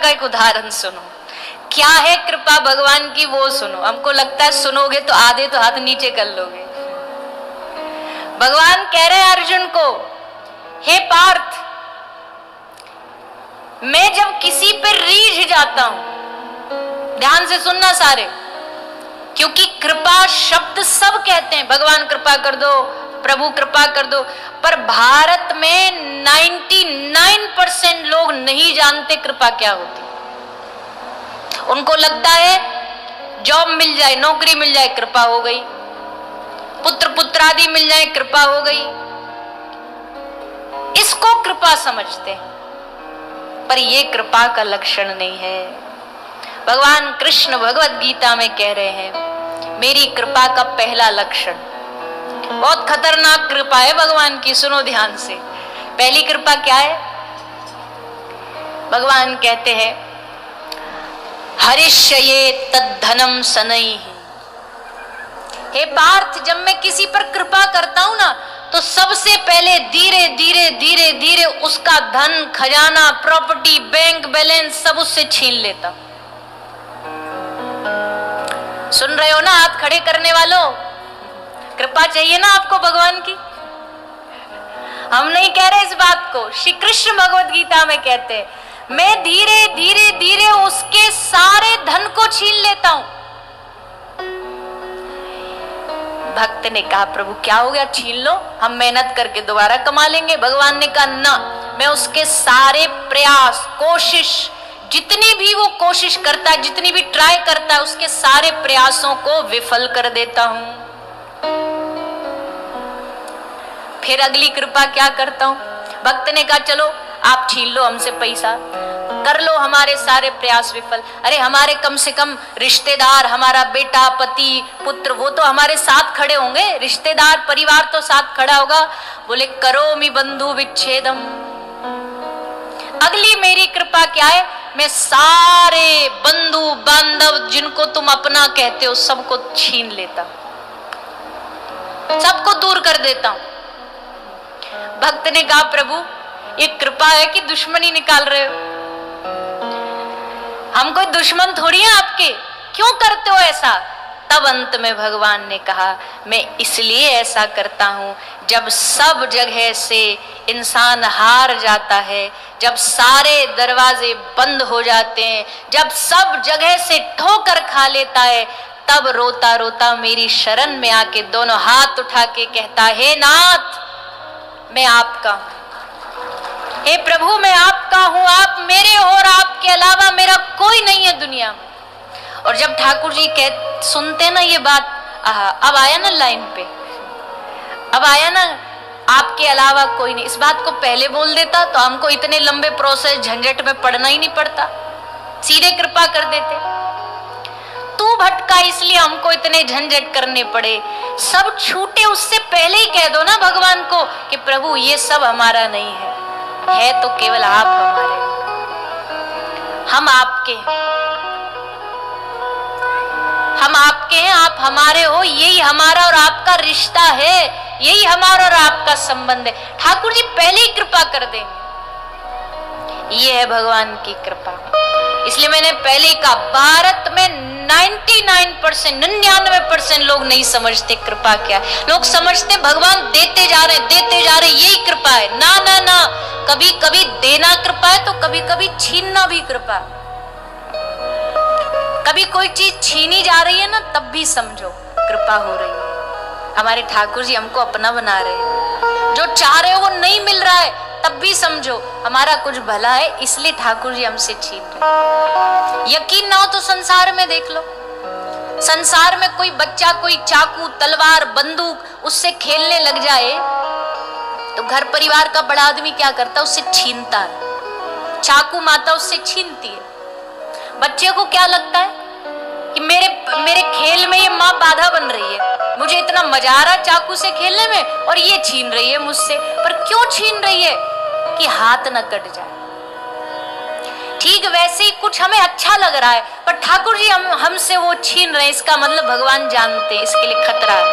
का एक उदाहरण सुनो। क्या है कृपा भगवान की वो सुनो। हमको लगता है सुनोगे तो आधे तो हाथ नीचे कर लोगे। भगवान कह रहे हैं अर्जुन को, हे पार्थ, मैं जब किसी पर रीझ जाता हूं, ध्यान से सुनना सारे, क्योंकि कृपा शब्द सब कहते हैं, भगवान कृपा कर दो, प्रभु कृपा कर दो, पर भारत में 99% लोग नहीं जानते कृपा क्या होती। उनको लगता है जॉब मिल जाए, नौकरी मिल जाए, कृपा हो गई, पुत्र पुत्रादि मिल जाए, कृपा हो गई, इसको कृपा समझते हैं। पर यह कृपा का लक्षण नहीं है। भगवान कृष्ण भगवत गीता में कह रहे हैं, मेरी कृपा का पहला लक्षण, बहुत खतरनाक कृपा है भगवान की, सुनो ध्यान से। पहली कृपा क्या है? भगवान कहते हैं, हरिष्ये तद्धनम सनैहि। हे पार्थ, जब मैं किसी पर कृपा करता हूं ना, तो सबसे पहले धीरे धीरे धीरे धीरे उसका धन, खजाना, प्रॉपर्टी, बैंक बैलेंस सब उससे छीन लेता। सुन रहे हो ना हाथ खड़े करने वालों? कृपा चाहिए ना आपको भगवान की? हम नहीं कह रहे इस बात को, श्री कृष्ण भगवत गीता में कहते हैं, मैं धीरे धीरे धीरे उसके सारे धन को छीन लेता हूं। भक्त ने कहा, प्रभु क्या हो गया, छीन लो, हम मेहनत करके दोबारा कमा लेंगे। भगवान ने कहा, ना, मैं उसके सारे प्रयास, कोशिश, जितनी भी वो कोशिश करता है, जितनी भी ट्राई करता है, उसके सारे प्रयासों को विफल कर देता हूं। फिर अगली कृपा क्या करता हूं? भक्त ने कहा, चलो आप छीन लो हमसे पैसा, कर लो हमारे सारे प्रयास विफल। अरे हमारे कम से कम रिश्तेदार, हमारा बेटा, पति, पुत्र, वो तो हमारे साथ खड़े होंगे, रिश्तेदार, परिवार तो साथ खड़ा होगा। बोले, करोमि बंधु विच्छेदम। अगली मेरी कृपा क्या है? मैं सारे बंधु बांधव जिनको तुम अपना कहते हो सबको छीन लेता, सबको दूर कर देता हूं। भक्त ने कहा, प्रभु ये कृपा है कि दुश्मनी निकाल रहे हो? हम कोई दुश्मन थोड़ी है आपके, क्यों करते हो ऐसा? तब अंत में भगवान ने कहा, मैं इसलिए ऐसा करता हूं, जब सब जगह से इंसान हार जाता है, जब सारे दरवाजे बंद हो जाते हैं, जब सब जगह से ठोकर खा लेता है, तब रोता रोता मेरी शरण में आके दोनों हाथ उठा के कहता, हे नाथ, मैं आपका हूं, हे प्रभु मैं आपका हूं, आप मेरे हो और आपके अलावा मेरा कोई नहीं है दुनिया में। और जब ठाकुर जी सुनते ना ये बात, अब आया ना लाइन पे, अब आया ना, आपके अलावा कोई नहीं। इस बात को पहले बोल देता तो हमको इतने लंबे प्रोसेस झंझट में पड़ना ही नहीं पड़ता, सीधे कृपा कर देते। तू भटका इसलिए हमको इतने झंझट करने पड़े, सब छूटे उससे पहले ही कह दो ना भगवान को कि प्रभु ये सब हमारा नहीं है तो केवल आप हमारे, हम आपके हैं, हम आपके हैं, आप हमारे हो, यही हमारा और आपका रिश्ता है, यही हमारा और आपका संबंध है। ठाकुर जी पहले ही कृपा कर देंगे, ये है भगवान की कृपा। इसलिए मैंने पहले ही कहा, भारत में 99% लोग नहीं समझते कृपा क्या है। लोग समझते भगवान देते जा रहे यही कृपा है। ना ना ना, कभी कभी देना कृपा है तो कभी कभी छीनना भी कृपा। कभी कोई चीज छीनी जा रही है ना, तब भी समझो कृपा हो रही है। हमारे ठाकुर जी हमको अपना बना रहे हैं, जो चाह रहे हो वो नहीं मिल रहा है, तब भी समझो हमारा कुछ भला है, इसलिए ठाकुर जी हमसे छीन रहे। यकीन ना हो तो संसार में देख लो, संसार में कोई बच्चा कोई चाकू, तलवार, बंदूक उससे खेलने लग जाए तो घर परिवार का बड़ा आदमी क्या करता है? उससे छीनता है। चाकू माता उससे छीनती है। बच्चे को क्या लगता है कि मेरे खेल में ये माँ बाधा बन रही है, मुझे इतना मजा आ रहा चाकू से खेलने में और ये छीन रही है मुझसे। पर क्यों छीन रही है? कि हाथ न कट जाए। ठीक वैसे ही कुछ हमें अच्छा लग रहा है, पर ठाकुर जी हमसे वो छीन रहे हैं, इसका मतलब भगवान जानते हैं इसके लिए खतरा है।